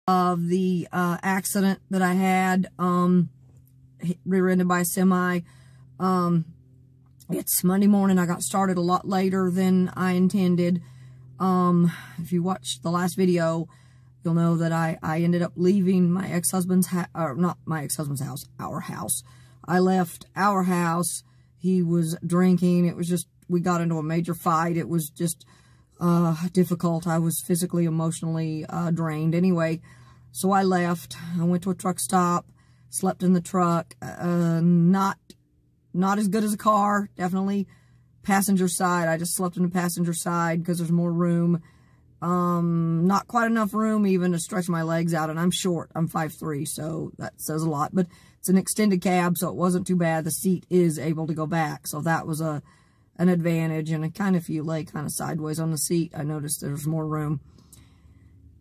of the accident that I had, rear-ended by a semi. It's Monday morning. I got started a lot later than I intended. If you watched the last video, you'll know that I ended up leaving my ex-husband's house, or not my ex-husband's house, our house. I left our house. He was drinking. It was just, we got into a major fight. It was just difficult. I was physically, emotionally drained. Anyway, so I left. I went to a truck stop, slept in the truck. Not as good as a car, definitely passenger side. I just slept in the passenger side because there's more room. Not quite enough room even to stretch my legs out, and I'm short. I'm 5'3", so that says a lot. But it's an extended cab, so it wasn't too bad. The seat is able to go back, so that was an advantage. And if you lay kind of sideways on the seat, I noticed there's more room.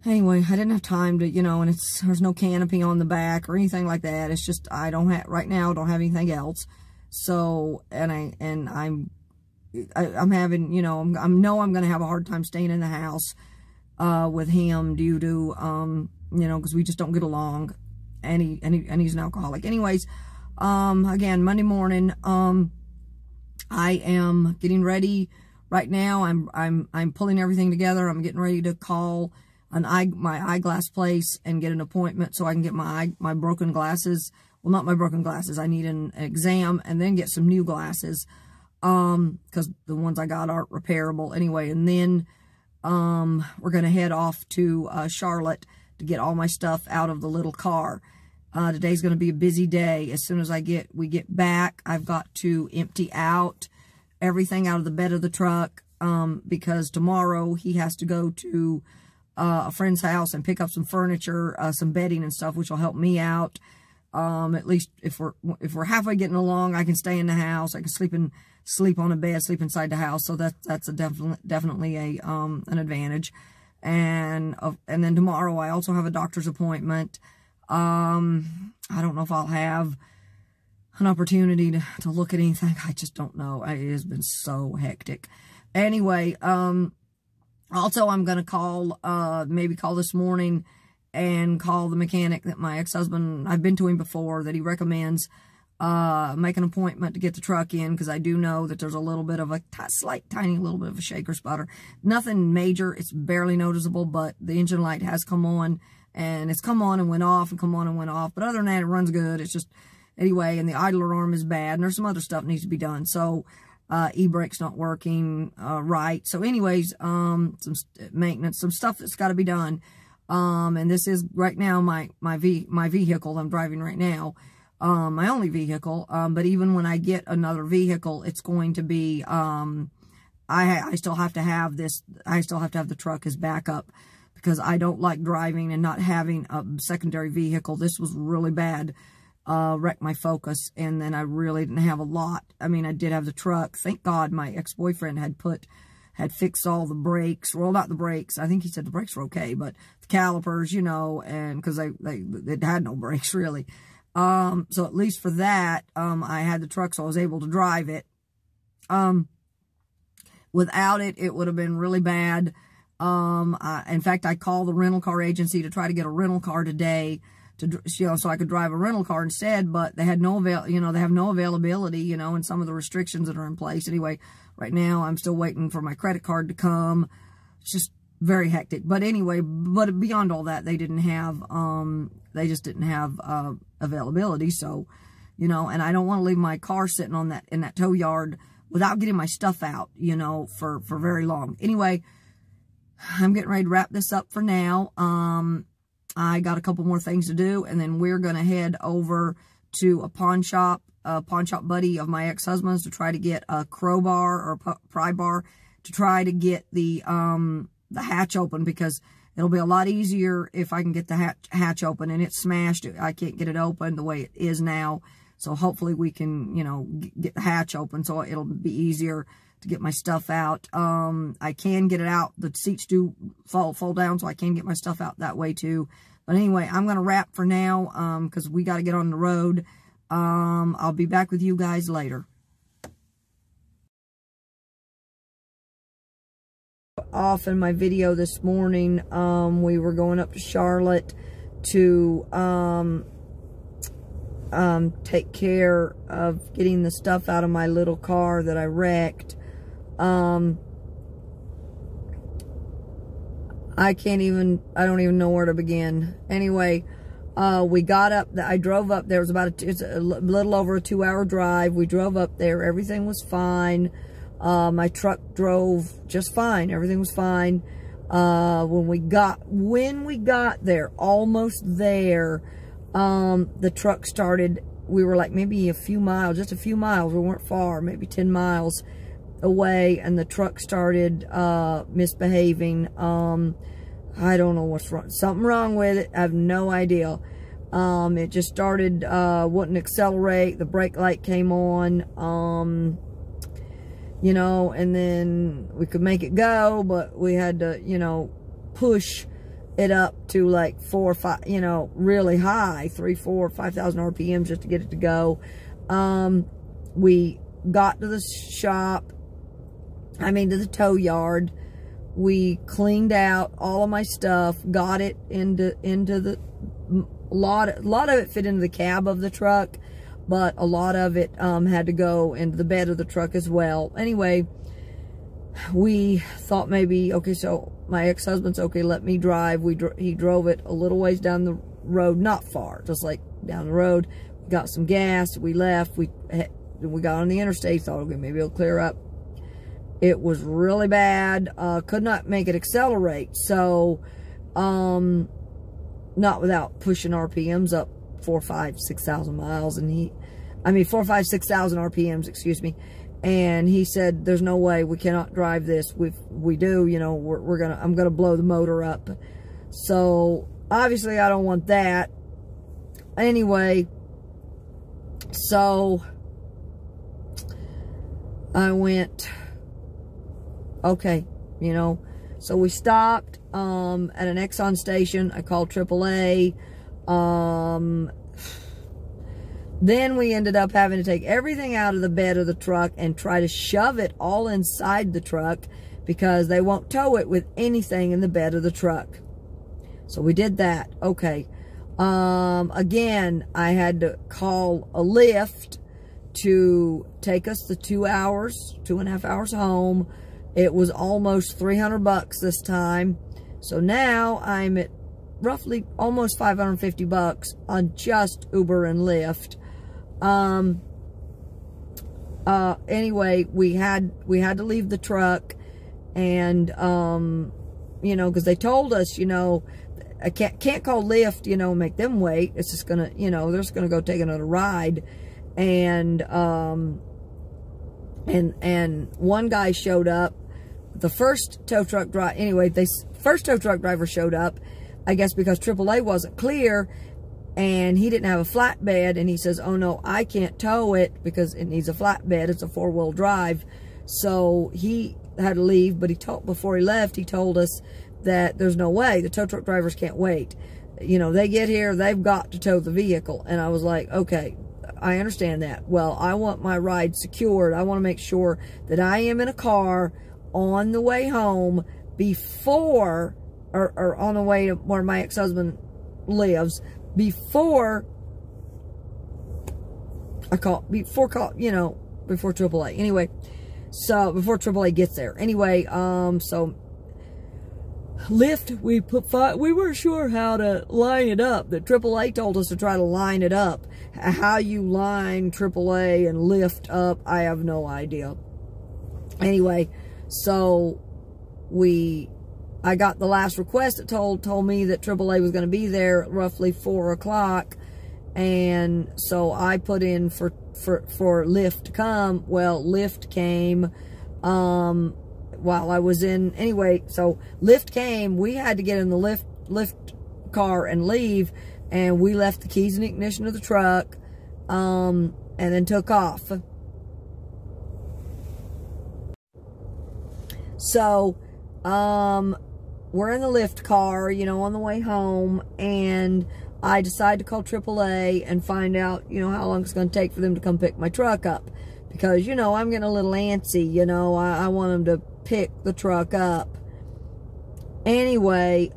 Anyway, I didn't have time to, and there's no canopy on the back or anything like that. It's just right now don't have anything else. So, I'm having, I know I'm going to have a hard time staying in the house with him due to, because we just don't get along, and he's an alcoholic. Anyways, again, Monday morning, I am getting ready right now. I'm pulling everything together. I'm getting ready to call my eyeglass place and get an appointment so I can get my broken glasses. Well, not my broken glasses. I need an exam and then get some new glasses, because the ones I got aren't repairable anyway. And then we're going to head off to Charlotte to get all my stuff out of the little car. Today's going to be a busy day. As soon as we get back, I've got to empty out everything out of the bed of the truck, because tomorrow he has to go to a friend's house and pick up some furniture, some bedding and stuff, which will help me out. At least if we're halfway getting along, I can stay in the house. I can sleep on a bed, sleep inside the house. So that's definitely an advantage. And then tomorrow I also have a doctor's appointment. I don't know if I'll have an opportunity to look at anything. I just don't know. It has been so hectic. Anyway, also I'm going to call, maybe call this morning and call the mechanic that my ex-husband, I've been to him before, that he recommends, make an appointment to get the truck in, because I do know that there's a little bit of a tiny little bit of a shaker sputter. Nothing major. It's barely noticeable, but the engine light has come on, and it's come on and went off and come on and went off. But other than that, it runs good. It's just, anyway, and the idler arm is bad, and there's some other stuff that needs to be done. So, e-brake's not working right. So anyways, some maintenance, some stuff that's got to be done. And this is right now my vehicle I'm driving right now, my only vehicle. But even when I get another vehicle, it's going to be, I still have to have this, I still have to have the truck as backup, because I don't like driving and not having a secondary vehicle. This was really bad, wrecked my Focus, and then I really didn't have a lot. I mean, I did have the truck. Thank God my ex-boyfriend had fixed all the brakes. Well, not the brakes. I think he said the brakes were okay, but the calipers, and because they had no brakes really. So at least for that, I had the truck, so I was able to drive it. Without it, it would have been really bad. In fact, I called the rental car agency to try to get a rental car today, so I could drive a rental car instead, but they had they have no availability, and some of the restrictions that are in place. Anyway, right now I'm still waiting for my credit card to come. It's just very hectic. But anyway, but beyond all that, they just didn't have availability. So, and I don't want to leave my car sitting in that tow yard without getting my stuff out, for very long. Anyway, I'm getting ready to wrap this up for now. I got a couple more things to do, and then we're going to head over to a pawn shop buddy of my ex-husband's, to try to get a crowbar or a pry bar to try to get the hatch open, because it'll be a lot easier if I can get the hatch open, and it's smashed. I can't get it open the way it is now. So hopefully we can, get the hatch open, so it'll be easier to get my stuff out. I can get it out. The seats do fall down, so I can get my stuff out that way too. But anyway, I'm going to wrap for now, because we got to get on the road. I'll be back with you guys later. Off in my video this morning, we were going up to Charlotte to take care of getting the stuff out of my little car that I wrecked. I don't even know where to begin. Anyway, we got up, I drove up there. It was it's a little over a 2-hour drive. We drove up there. Everything was fine. My truck drove just fine. Everything was fine. When we got there, almost there, the truck started, we were like maybe a few miles, just a few miles. We weren't far, maybe 10 miles away, and the truck started, misbehaving. I don't know what's wrong. Something wrong with it. I have no idea. It just started, wouldn't accelerate. The brake light came on, you know, and then we could make it go, but we had to, you know, push it up to like 4 or 5, you know, really high, 3, 4, 5,000 RPMs just to get it to go. We got to the shop, to the tow yard. We cleaned out all of my stuff, got it into the, a lot of it fit into the cab of the truck, but a lot of it had to go into the bed of the truck as well. Anyway, we thought maybe, okay, so my ex-husband's, okay, let me drive. He drove it a little ways down the road, not far, just like down the road. We got some gas, we left, we got on the interstate, thought, okay, maybe it'll clear up. It was really bad, could not make it accelerate, so, not without pushing RPMs up 4, 5, 6,000 miles, and 4, 5, 6,000 RPMs, excuse me. And he said, there's no way, we cannot drive this. We do, you know, I'm gonna blow the motor up. So, obviously I don't want that. Anyway, so, I went, okay, you know, so we stopped, at an Exxon station. I called AAA, then we ended up having to take everything out of the bed of the truck and try to shove it all inside the truck because they won't tow it with anything in the bed of the truck. So we did that. Okay. Again, I had to call a Lyft to take us the 2.5 hours home. It was almost $300 this time. So now I'm at roughly almost $550 on just Uber and Lyft. Anyway, we had to leave the truck, and, you know, because they told us, you know, I can't call Lyft, you know, make them wait. It's just gonna, you know, they're just gonna go take another ride. And one guy showed up. The first tow truck driver, anyway, first tow truck driver showed up, I guess because AAA wasn't clear, and he didn't have a flatbed, and he says, oh no, I can't tow it because it needs a flatbed. It's a 4-wheel drive. So he had to leave, but before he left, he told us that there's no way. The tow truck drivers can't wait. You know, they get here, they've got to tow the vehicle. And I was like, okay, I understand that. Well, I want my ride secured. I want to make sure that I am in a car on the way home before, or on the way to where my ex-husband lives, before AAA. Anyway, so before AAA gets there. Anyway, so Lyft, we weren't sure how to line it up. The AAA told us to try to line it up. How you line AAA and Lyft up, I have no idea. Anyway, so I got the last request that told me that AAA was going to be there at roughly 4 o'clock. And so I put in for Lyft to come. Well, Lyft came while I was in. Anyway, so Lyft came. We had to get in the Lyft car and leave. And we left the keys in the ignition of the truck, and then took off. So, we're in the Lyft car, you know, on the way home, and I decide to call AAA and find out, you know, how long it's going to take for them to come pick my truck up. Because, you know, I'm getting a little antsy, you know, I want them to pick the truck up. Anyway,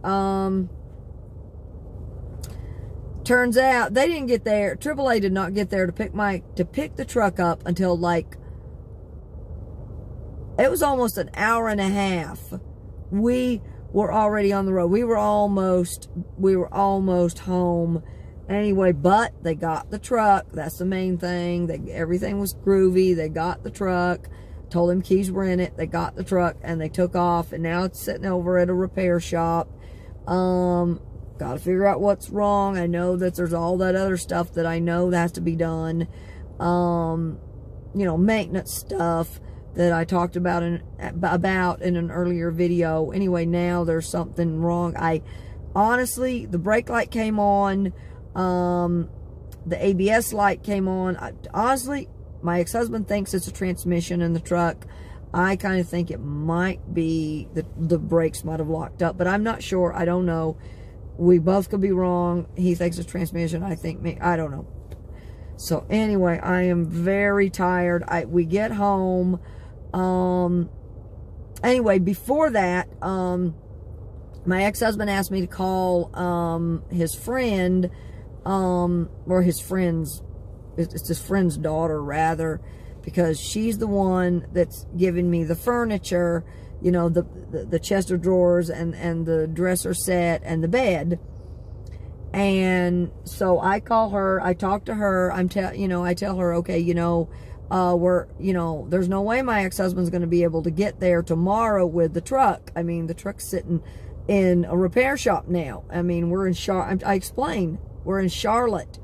turns out they didn't get there. AAA did not get there to pick the truck up until like, it was almost an hour and a half. We were already on the road. We were almost home. Anyway, but they got the truck. That's the main thing. Everything was groovy. They got the truck. Told them keys were in it. They got the truck and they took off. And now it's sitting over at a repair shop. Got to figure out what's wrong. I know that there's all that other stuff that I know that has to be done. You know, maintenance stuff that I talked about in an earlier video. Anyway, now there's something wrong. Honestly, the brake light came on. The ABS light came on. Honestly, my ex-husband thinks it's a transmission in the truck. I kind of think it might be the brakes might have locked up, but I'm not sure. I don't know. We both could be wrong. He thinks it's transmission. I think me. I don't know. So anyway, I am very tired. We get home. Anyway, before that, my ex-husband asked me to call his friend, or his friend's, it's his friend's daughter rather, because she's the one that's giving me the furniture, you know, the chest of drawers and the dresser set and the bed. And so I call her, I talk to her, I tell her, okay, there's no way my ex-husband's going to be able to get there tomorrow with the truck. I mean, the truck's sitting in a repair shop now. I mean, we're in I explained, we're in Charlotte,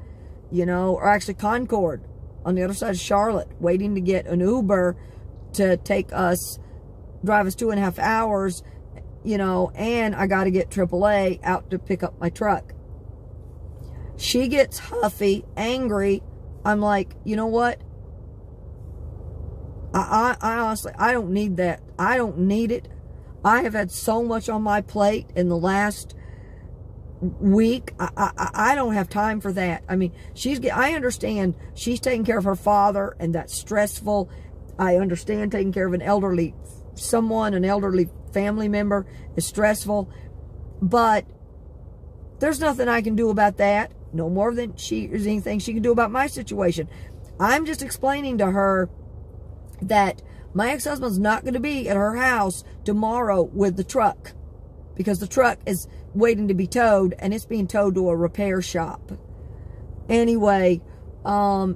or actually Concord, on the other side of Charlotte, waiting to get an Uber to drive us 2.5 hours, and I got to get AAA out to pick up my truck. She gets huffy, angry. I'm like, you know what? I honestly, I don't need that. I don't need it. I have had so much on my plate in the last week. I don't have time for that. I mean, I understand she's taking care of her father, and that's stressful. I understand taking care of an elderly family member is stressful, but there's nothing I can do about that. No more than there's anything she can do about my situation. I'm just explaining to her that my ex-husband's not going to be at her house tomorrow with the truck, because the truck is waiting to be towed, and it's being towed to a repair shop. Anyway,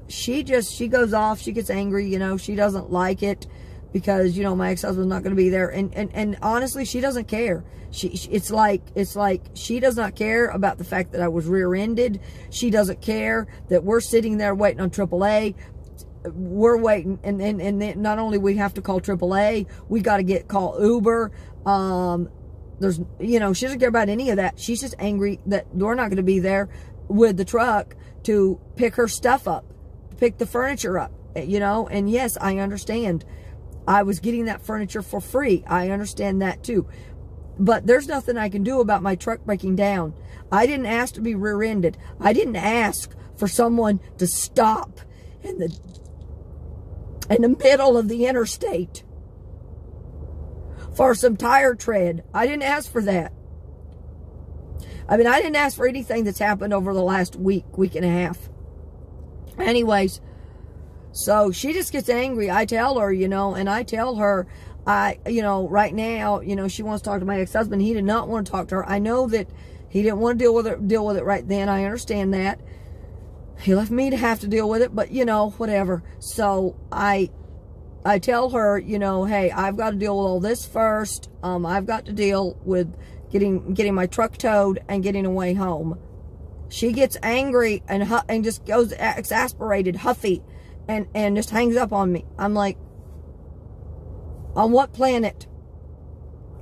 she goes off. She gets angry. She doesn't like it because, my ex-husband's not going to be there. And honestly, she doesn't care. It's like she does not care about the fact that I was rear-ended. She doesn't care that we're sitting there waiting on AAA. We're waiting, and not only we have to call AAA, we got to call Uber. She doesn't care about any of that. She's just angry that we're not going to be there with the truck to pick her stuff up, to pick the furniture up, and yes, I understand. I was getting that furniture for free. I understand that too. But there's nothing I can do about my truck breaking down. I didn't ask to be rear-ended. I didn't ask for someone to stop in the middle of the interstate for some tire tread. I didn't ask for that. I mean, I didn't ask for anything that's happened over the last week and a half. Anyways, so she just gets angry. I tell her, and I tell her, right now, she wants to talk to my ex-husband. He did not want to talk to her. I know that he didn't want to deal with it right then. I understand that. He left me to have to deal with it, but, whatever. So I tell her, hey, I've got to deal with all this first. I've got to deal with getting my truck towed and getting away home. She gets angry and just goes exasperated, huffy, and just hangs up on me. I'm like, on what planet?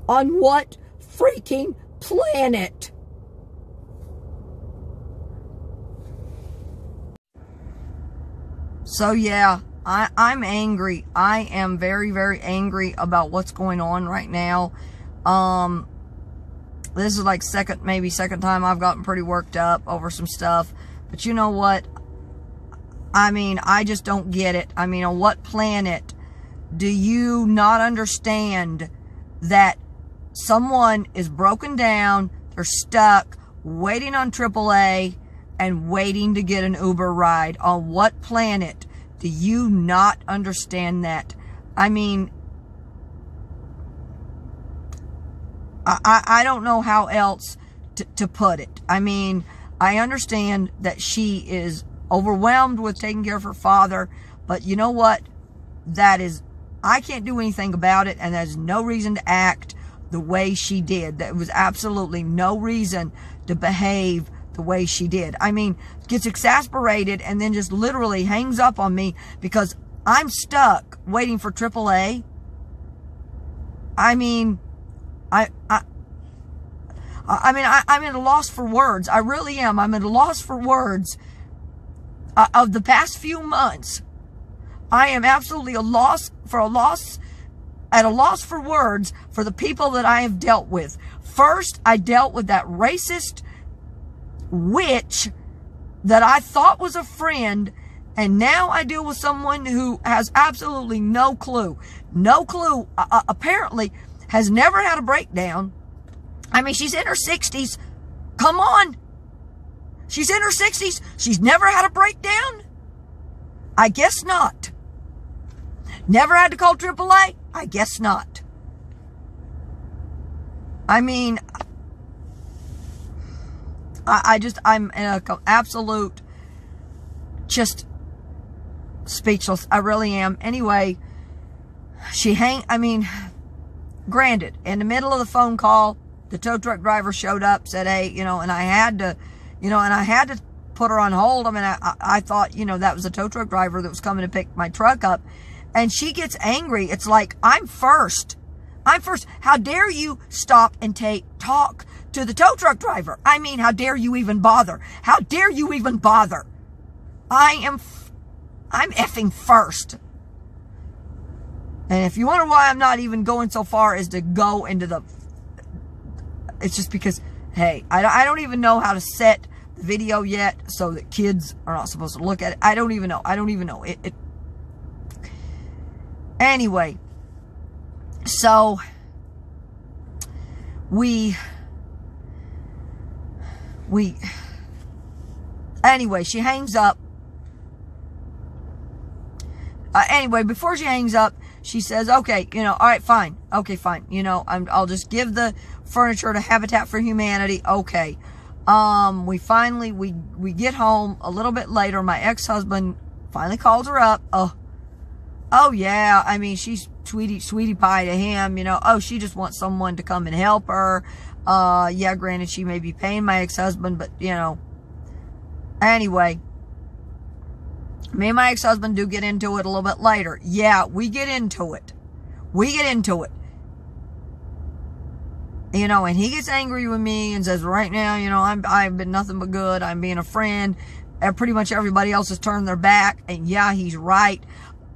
On what freaking planet? So yeah, I'm angry. I am very, very angry about what's going on right now. This is like second time I've gotten pretty worked up over some stuff. But you know what? I mean, I just don't get it. I mean, on what planet do you not understand that someone is broken down, they're stuck, waiting on AAA, and waiting to get an Uber ride. On what planet do you not understand that? I mean, I don't know how else to put it. I mean, I understand that she is overwhelmed with taking care of her father, but you know what? I can't do anything about it, and there's no reason to act the way she did. There was absolutely no reason to behave the way she did. I mean, gets exasperated and then just literally hangs up on me because I'm stuck waiting for AAA. I mean, I'm at a loss for words. I really am. I'm at a loss for words. Of the past few months, I am absolutely at a loss for words for the people that I have dealt with. First, I dealt with that racist witch that I thought was a friend, and now I deal with someone who has absolutely no clue. No clue. Apparently has never had a breakdown. I mean, she's in her 60s. Come on. She's in her 60s. She's never had a breakdown? I guess not. Never had to call AAA? I guess not. I mean, I'm in a absolute, just speechless. I really am. Anyway, granted, in the middle of the phone call, the tow truck driver showed up, said, hey, and I had to put her on hold. I mean, I thought, that was a tow truck driver that was coming to pick my truck up. And she gets angry. It's like, I'm first. How dare you stop and talk to the tow truck driver? I mean, how dare you even bother? How dare you even bother? I'm effing first. And if you wonder why I'm not even going so far as to go into it's just because, hey, I don't even know how to set the video yet so that kids are not supposed to look at it. I don't even know. Anyway, so anyway, she hangs up. Anyway, before she hangs up, she says, okay, all right, fine. Okay, fine. I'll just give the furniture to Habitat for Humanity. Okay. We get home a little bit later. My ex-husband finally calls her up. Oh yeah. I mean, she's sweetie pie to him, Oh, she just wants someone to come and help her. Yeah, granted, she may be paying my ex-husband, but, Anyway, me and my ex-husband do get into it a little bit later. Yeah, we get into it. And he gets angry with me and says, right now, I've been nothing but good. I'm being a friend. Pretty much everybody else has turned their back. And yeah, he's right.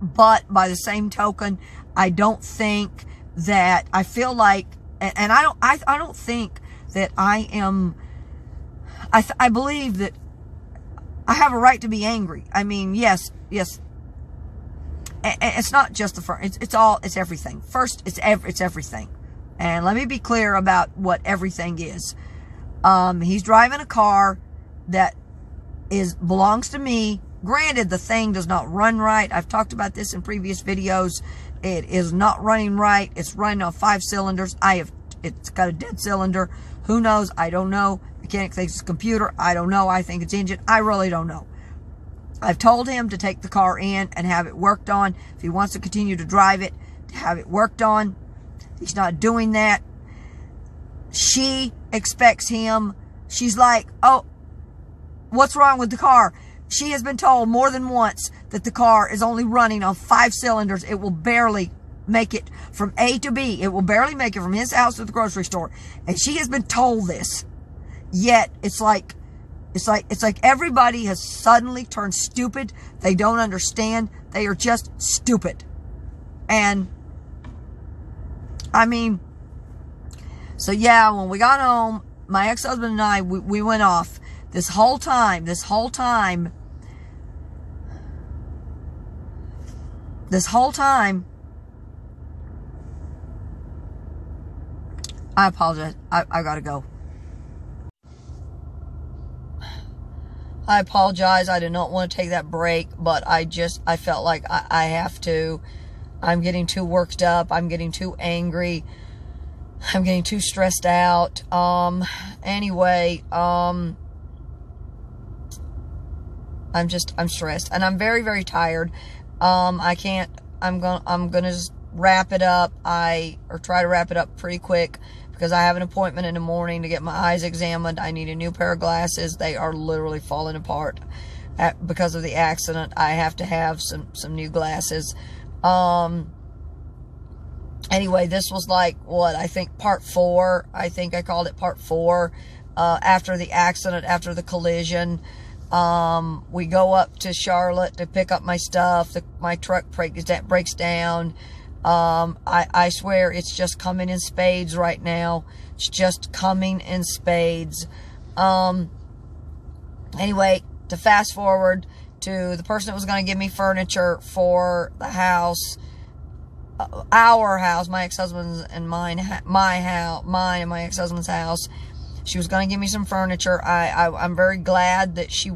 But by the same token, I don't think that, I feel like, and I don't think that I am, I believe that I have a right to be angry. I mean, yes. It's not just the front. It's everything. First, it's everything. And let me be clear about what everything is. He's driving a car that belongs to me. Granted, the thing does not run right. I've talked about this in previous videos. It is not running right. It's running on 5 cylinders. It's got a dead cylinder. Who knows? I don't know. Mechanic thinks it's a computer. I don't know. I think it's engine. I really don't know. I've told him to take the car in and have it worked on. If he wants to continue to drive it, to have it worked on. He's not doing that. She expects him. She's like, oh, what's wrong with the car? She has been told more than once that the car is only running on 5 cylinders. It will barely make it from A to B. It will barely make it from his house to the grocery store. And she has been told this. Yet, it's like everybody has suddenly turned stupid. They don't understand. They are just stupid. And, I mean, so yeah, when we got home, my ex-husband and I, we went off. This whole time, I apologize. I gotta go. I apologize. I did not want to take that break, but I felt like I have to. I'm getting too worked up. I'm getting too angry. I'm getting too stressed out. Anyway, I'm stressed, and I'm very, very tired. I'm gonna just wrap it up. Or try to wrap it up pretty quick, because I have an appointment in the morning to get my eyes examined. I need a new pair of glasses. They are literally falling apart because of the accident. I have to have some new glasses. Anyway, this was like, what, I think part 4. I think I called it part 4. After the accident, after the collision. We go up to Charlotte to pick up my stuff. My truck breaks down. I swear it's just coming in spades right now. It's just coming in spades. Anyway, to fast forward to the person that was going to give me furniture for the house, our house, my ex-husband's and mine, mine and my ex-husband's house. She was going to give me some furniture. I'm very glad that she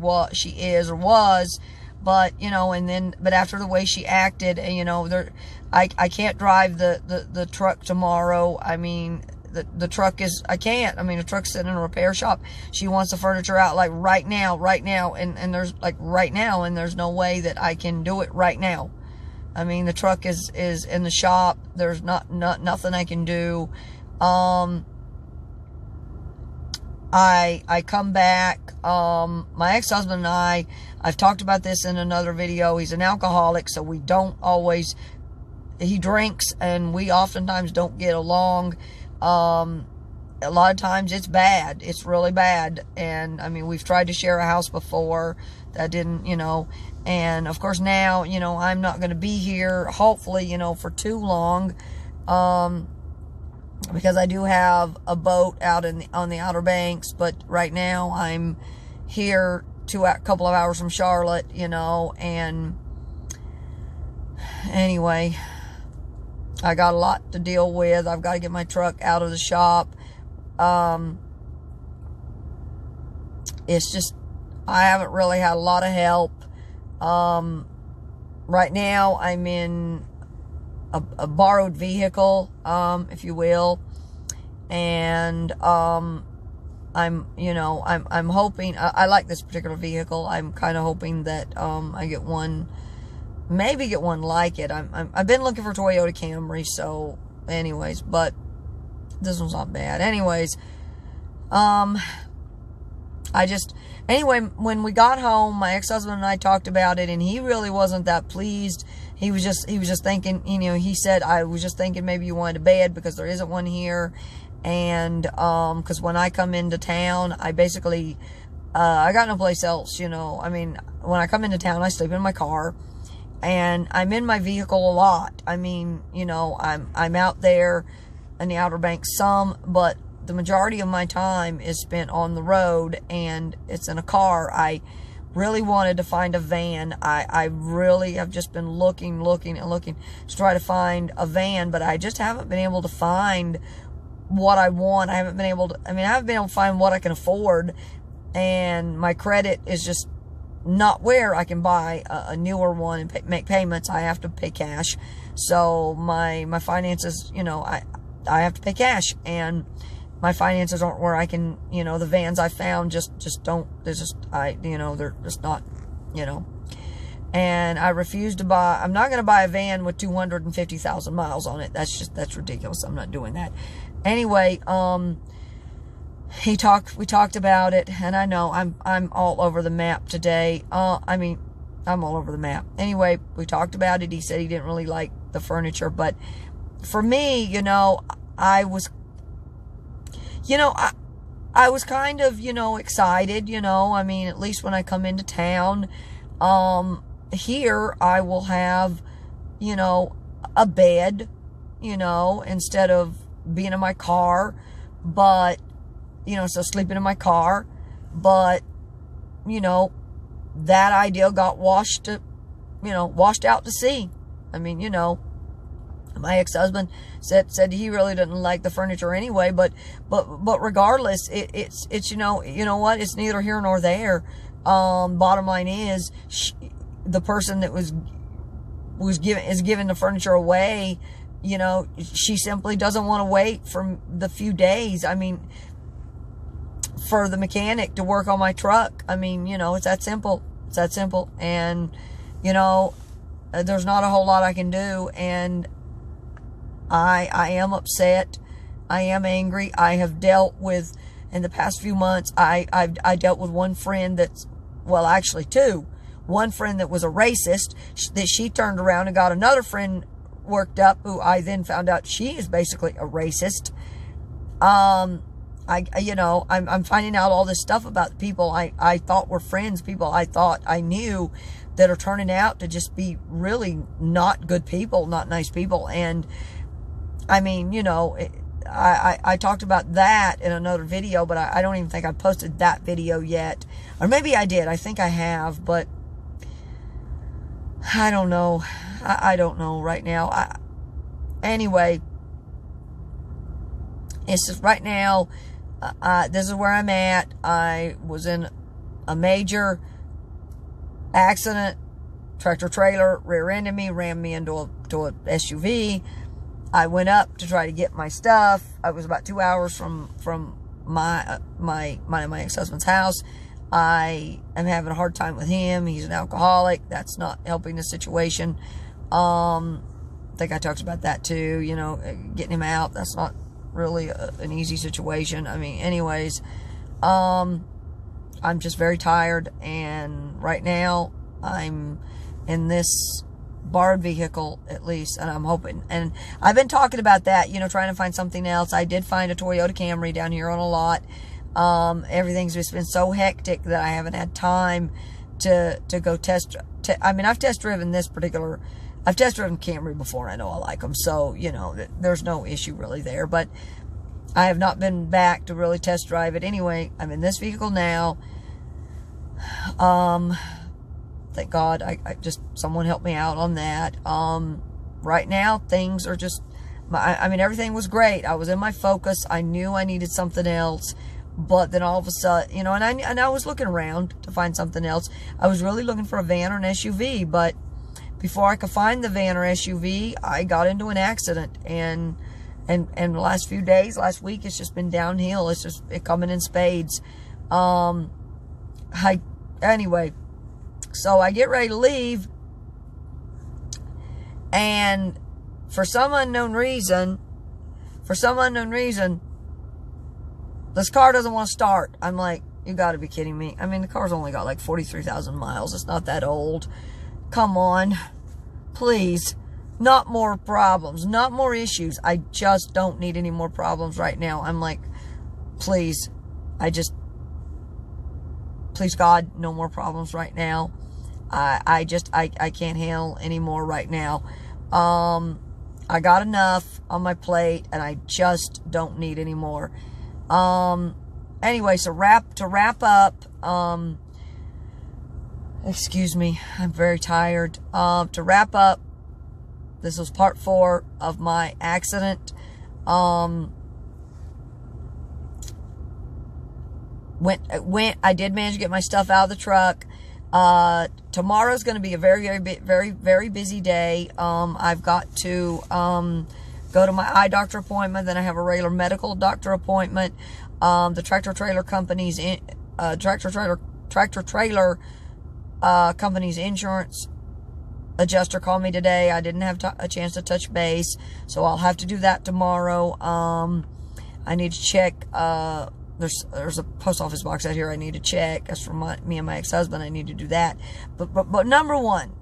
is or was, but, you know, but after the way she acted, and, you know, I can't drive the truck tomorrow. I mean, the truck is, I can't. I mean, the truck's sitting in a repair shop. She wants the furniture out like right now, and there's like right now, and there's no way that I can do it right now. I mean, the truck is in the shop. There's nothing I can do. I come back. My ex-husband and I've talked about this in another video. He's an alcoholic, so we don't always, he drinks, and we oftentimes don't get along. A lot of times it's bad. It's really bad. And I mean, we've tried to share a house before. That didn't, you know, and of course now, you know, I'm not going to be here, hopefully, you know, for too long, because I do have a boat out on the Outer Banks, but right now I'm here a couple of hours from Charlotte, you know, and anyway, I got a lot to deal with. I've got to get my truck out of the shop. It's just, I haven't really had a lot of help. Right now I'm in a borrowed vehicle, if you will, and I'm hoping, I like this particular vehicle. I'm kind of hoping that I get one, maybe get one like it. I've been looking for Toyota Camry, so anyways, but this one's not bad. Anyways, anyway, when we got home, my ex-husband and I talked about it, and he really wasn't that pleased. He was just thinking, you know, he said, I was just thinking maybe you wanted a bed because there isn't one here. And, cause when I come into town, I basically, I got no place else, you know. I mean, when I come into town, I sleep in my car, and I'm in my vehicle a lot. I mean, you know, I'm out there in the Outer Banks some, but the majority of my time is spent on the road, and it's in a car. I really wanted to find a van. I really have just been looking to try to find a van, but I just haven't been able to find what I want. I haven't been able to find what I can afford, and my credit is just not where I can buy a newer one and make payments. I have to pay cash. So my finances, you know, I have to pay cash, and my finances aren't where I can, you know, the vans I found just don't, they're just, you know, they're just not, you know, and I refuse to buy, I'm not going to buy a van with 250,000 miles on it. That's ridiculous. I'm not doing that. Anyway, we talked about it, and I know I'm all over the map today. I'm all over the map. Anyway, we talked about it. He said he didn't really like the furniture, but for me, you know, I was kind of, you know, excited, you know. I mean, at least when I come into town, here I will have, you know, a bed, you know, instead of being in my car, but, you know, so sleeping in my car, but, you know, that idea got washed out to sea. I mean, you know, my ex-husband said he really didn't like the furniture anyway, but regardless, it's you know what, it's neither here nor there. Bottom line is, the person that is giving the furniture away, you know, she simply doesn't want to wait for the few days. I mean, for the mechanic to work on my truck. I mean, you know, it's that simple. It's that simple. And, you know, there's not a whole lot I can do. And I am upset. I am angry. I have dealt with, in the past few months, I dealt with one friend that's, well, actually two. One friend that was a racist, that she turned around and got another friend worked up, who I then found out she is basically a racist. You know, I'm finding out all this stuff about people I thought were friends, people I thought I knew, that are turning out to just be really not good people, not nice people. And I mean, you know, I talked about that in another video, but I don't even think I posted that video yet. Or maybe I did. I think I have, but I don't know. I don't know right now. Anyway, it's just right now, this is where I'm at. I was in a major accident. Tractor trailer rear-ended me, rammed me into a SUV. I went up to try to get my stuff. I was about 2 hours from my ex-husband's house. I am having a hard time with him. He's an alcoholic. That's not helping the situation. I think I talked about that too. You know, getting him out. That's not really an easy situation. I mean, anyways, I'm just very tired. And right now, I'm in this borrowed vehicle, at least, and I'm hoping, and I've been talking about that, you know, trying to find something else. I did find a Toyota Camry down here on a lot. Everything's just been so hectic that I haven't had time to go I mean, I've test driven Camry before. I know I like them, so, you know, there's no issue really there, but I have not been back to really test drive it. Anyway, I'm in this vehicle now. Thank God, I just, someone helped me out on that. Right now, things are just, I mean, everything was great. I was in my focus. I knew I needed something else, but then all of a sudden, you know, and I was looking around to find something else. I was really looking for a van or an SUV, but before I could find the van or SUV, I got into an accident, and the last few days, last week, it's just been downhill. It's just coming in spades. Anyway, so I get ready to leave, and for some unknown reason, this car doesn't want to start. I'm like, you got to be kidding me. I mean, the car's only got like 43,000 miles. It's not that old. Come on, please. Not more problems, not more issues. I just don't need any more problems right now. I'm like, please, please God, no more problems right now. I can't handle anymore right now. I got enough on my plate, and I just don't need any more. Anyway, so to wrap up, excuse me, I'm very tired. To wrap up, this was part 4 of my accident. I did manage to get my stuff out of the truck. Tomorrow's going to be a very busy day. I've got to go to my eye doctor appointment. Then I have a regular medical doctor appointment. The tractor trailer company's company's insurance adjuster called me today. I didn't have a chance to touch base, so I'll have to do that tomorrow. I need to check. There's a post office box out here I need to check. As for me and my ex-husband, I need to do that. But number one,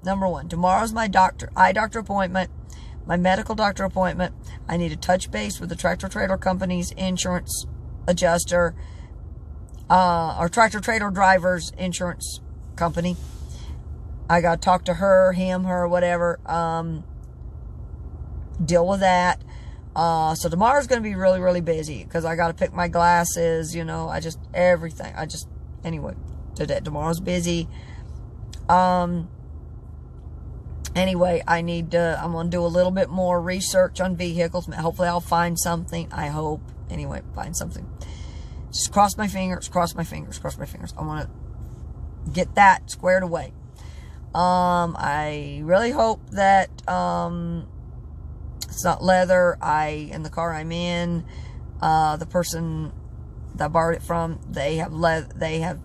tomorrow's my eye doctor appointment, my medical doctor appointment. I need to touch base with the tractor trailer company's insurance adjuster, or tractor trailer driver's insurance company. I got to talk to her, him, her, whatever, deal with that. So tomorrow's going to be really busy, because I got to pick my glasses, you know, everything. Anyway, tomorrow's busy. Anyway, I'm going to do a little bit more research on vehicles. Hopefully I'll find something. I hope. Anyway, find something. Just cross my fingers. I want to get that squared away. I really hope that it's not leather. In the car I'm in, the person that I borrowed it from, they have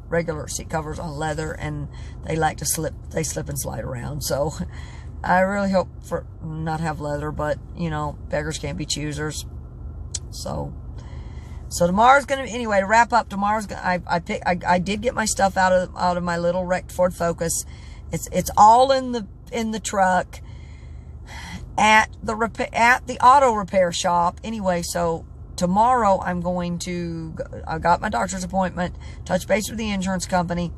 regular seat covers on leather, and they like to slip and slide around. So I really hope for not have leather, but you know, beggars can't be choosers. So tomorrow's gonna, anyway, to wrap up, tomorrow's gonna, I did get my stuff out of my little wrecked Ford Focus. It's all in the truck at the auto repair shop. Anyway, so tomorrow I got my doctor's appointment, touch base with the insurance company.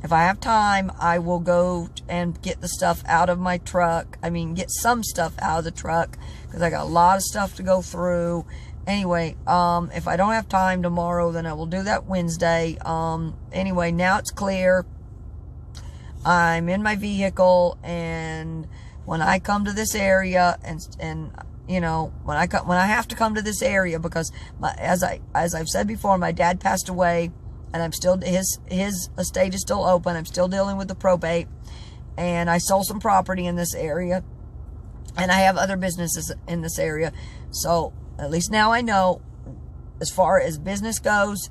If I have time, I will go and get the stuff out of my truck. I mean, get some stuff out of the truck, because I got a lot of stuff to go through. Anyway, if I don't have time tomorrow, then I will do that Wednesday. Anyway, now it's clear. I'm in my vehicle, and when I come to this area, and you know, when I have to come to this area, because as I've said before, my dad passed away, and I'm still, his estate is still open. I'm still dealing with the probate, and I sold some property in this area, and I have other businesses in this area. So at least now I know, as far as business goes,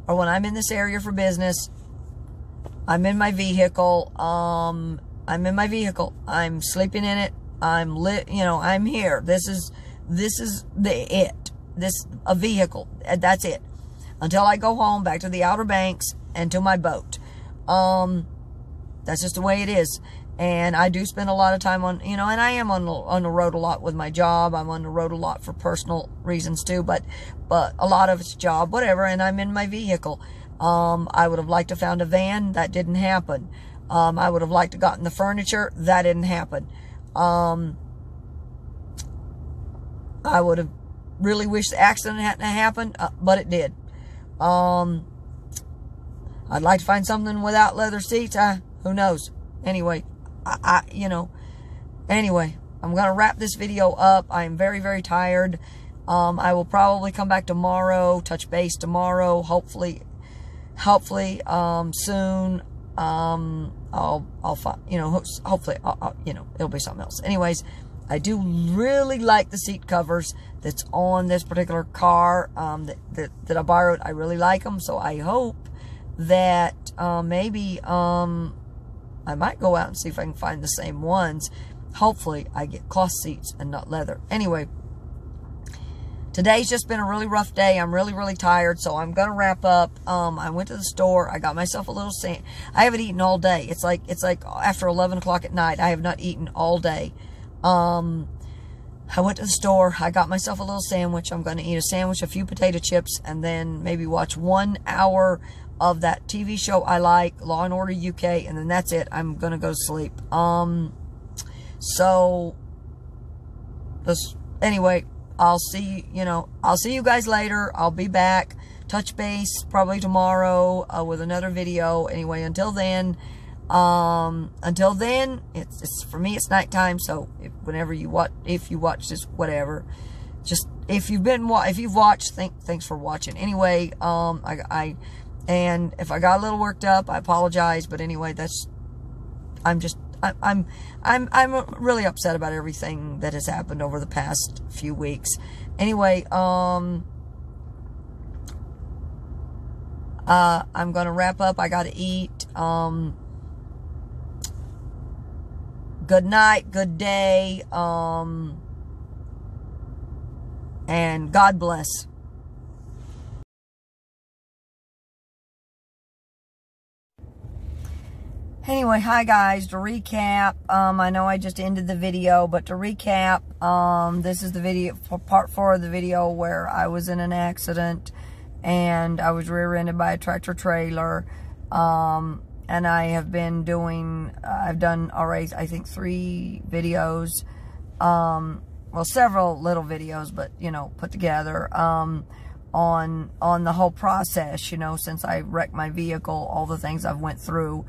or when I'm in this area for business, I'm in my vehicle. I'm I'm sleeping in it. I'm here. This is a vehicle. That's it. Until I go home, back to the Outer Banks and to my boat. That's just the way it is. And I do spend a lot of time on, and I am on the road a lot with my job. I'm on the road a lot for personal reasons too, but a lot of it's job, whatever, and I'm in my vehicle. I would have liked to found a van. That didn't happen. I would have liked to gotten the furniture. That didn't happen. I would have really wished the accident hadn't happened, but it did. I'd like to find something without leather seats. Who knows? Anyway, anyway, I'm going to wrap this video up. I'm very, very tired. I will probably come back tomorrow, touch base tomorrow, hopefully, soon. I'll find, hopefully, it'll be something else. Anyways, I do really like the seat covers that's on this particular car, that I borrowed. I really like them. So I hope that, maybe, I might go out and see if I can find the same ones. Hopefully I get cloth seats and not leather. Anyway, today's just been a really rough day. I'm really, really tired, so I'm going to wrap up. I went to the store. I got myself a little sandwich. I haven't eaten all day. It's like after 11 o'clock at night. I have not eaten all day. I went to the store. I got myself a little sandwich. I'm going to eat a sandwich, a few potato chips, and then maybe watch 1 hour of that TV show I like, Law & Order UK, and then that's it. I'm going to go to sleep. So, anyway, I'll see you guys later. I'll be back, touch base probably tomorrow with another video. Anyway, until then, it's for me, it's nighttime. So if you watch this, whatever, just if you've watched, thanks for watching. Anyway, and if I got a little worked up, I apologize. But anyway, I'm really upset about everything that has happened over the past few weeks. Anyway, I'm gonna wrap up. I gotta eat. Good night, good day, and God bless. Anyway, hi guys, to recap, I know I just ended the video, but to recap, this is the video, for part 4 of the video where I was in an accident and I was rear-ended by a tractor trailer, and I have been doing, I've done already, I think 3 videos, well, several little videos, but, put together, on the whole process, since I wrecked my vehicle, all the things I've went through.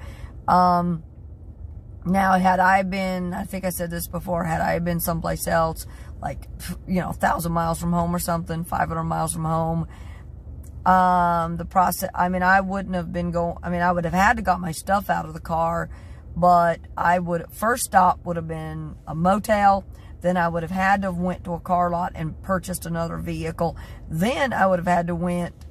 Now, had I been, I think I said this before, had I been someplace else, like, 1,000 miles from home or something, 500 miles from home, The process, I mean, I wouldn't have been going, I mean, I would have had to got my stuff out of the car, but first stop would have been a motel. Then I would have had to have went to a car lot and purchased another vehicle. Then I would have had to went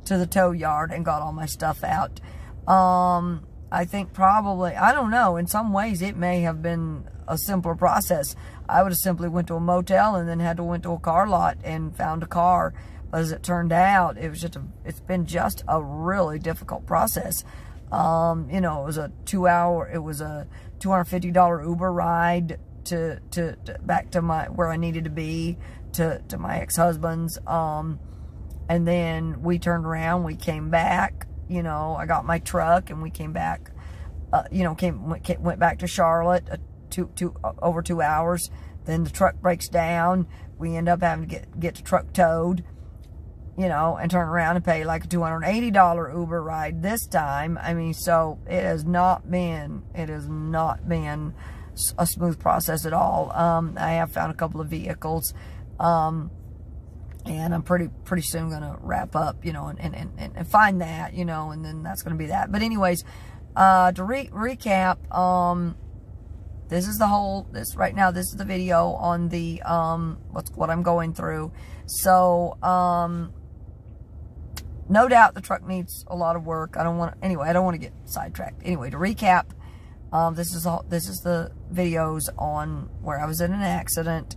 to the tow yard and got all my stuff out. I think probably, I don't know, in some ways it may have been a simpler process. I would have simply went to a motel and then had to went to a car lot and found a car. But as it turned out, it's been just a really difficult process. You know, it was a $250 Uber ride to back to where I needed to be, to my ex-husband's. And then we turned around, we came back, you know, I got my truck and we came back, you know, went back to Charlotte, over 2 hours. Then the truck breaks down. We end up having to get the truck towed, you know, and turn around and pay like a $280 Uber ride this time. I mean, so it has not been a smooth process at all. I have found a couple of vehicles, and I'm pretty soon going to wrap up, you know, and find that, you know, and then that's going to be that. But anyways, to recap, this is right now, this is the video on the, what I'm going through. So, no doubt the truck needs a lot of work. I don't want to get sidetracked. Anyway, to recap, this is the videos on where I was in an accident.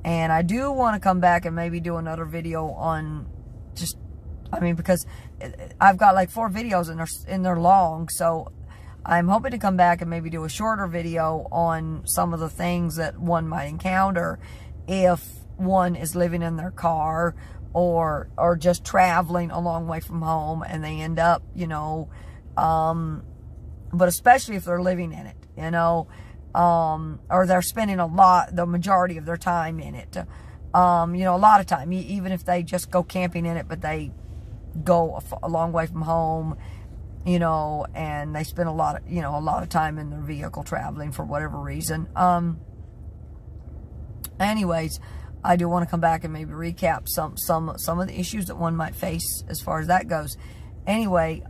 And I do want to come back and maybe do another video on just, I mean, because I've got like 4 videos and they're long. So I'm hoping to come back and maybe do a shorter video on some of the things that one might encounter if one is living in their car or just traveling a long way from home and they end up, you know, but especially if they're living in it, you know, or they're spending the majority of their time in it. You know, a lot of time, even if they just go camping in it, but they go a long way from home, you know, and they spend a lot of time in their vehicle traveling for whatever reason. Anyways, I do want to come back and maybe recap some of the issues that one might face as far as that goes. Anyway,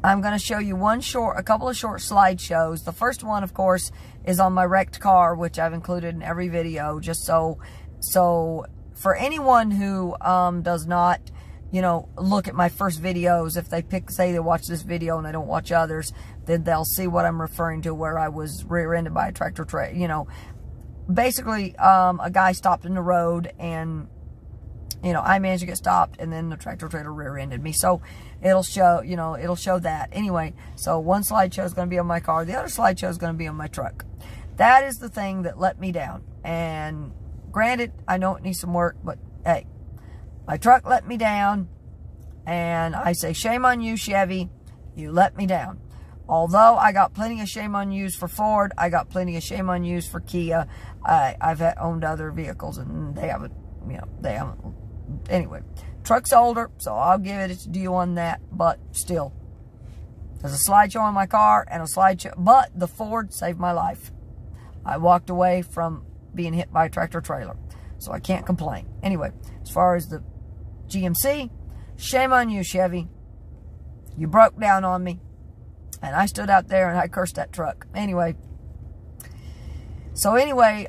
I'm going to show you a couple of short slideshows. The first one, of course, is on my wrecked car, which I've included in every video, just so for anyone who does not, you know, look at my first videos, if they say they watch this video and they don't watch others, then they'll see what I'm referring to, where I was rear-ended by a tractor trailer. You know, basically, a guy stopped in the road and, you know, I managed to get stopped, and then the tractor trailer rear-ended me. So it'll show, you know, it'll show that. Anyway, so one slideshow is going to be on my car. The other slideshow is going to be on my truck. That is the thing that let me down. And granted, I know it needs some work, but hey, my truck let me down. And I say, shame on you, Chevy. You let me down. Although I got plenty of shame on yous for Ford, I got plenty of shame on yous for Kia. I've owned other vehicles, and they haven't, you know, they haven't. Anyway, truck's older, so I'll give it its due on that, but still. There's a slideshow on my car and a slideshow, but the Ford saved my life. I walked away from being hit by a tractor trailer, so I can't complain. Anyway, as far as the GMC, shame on you, Chevy. You broke down on me, and I stood out there and I cursed that truck. Anyway, so anyway,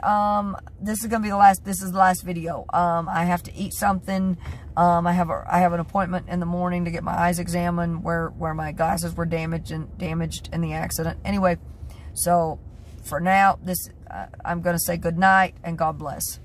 this is gonna be the last. This is the last video. I have to eat something. I have an appointment in the morning to get my eyes examined, where my glasses were damaged in the accident. Anyway, so for now, I'm gonna say good night and God bless.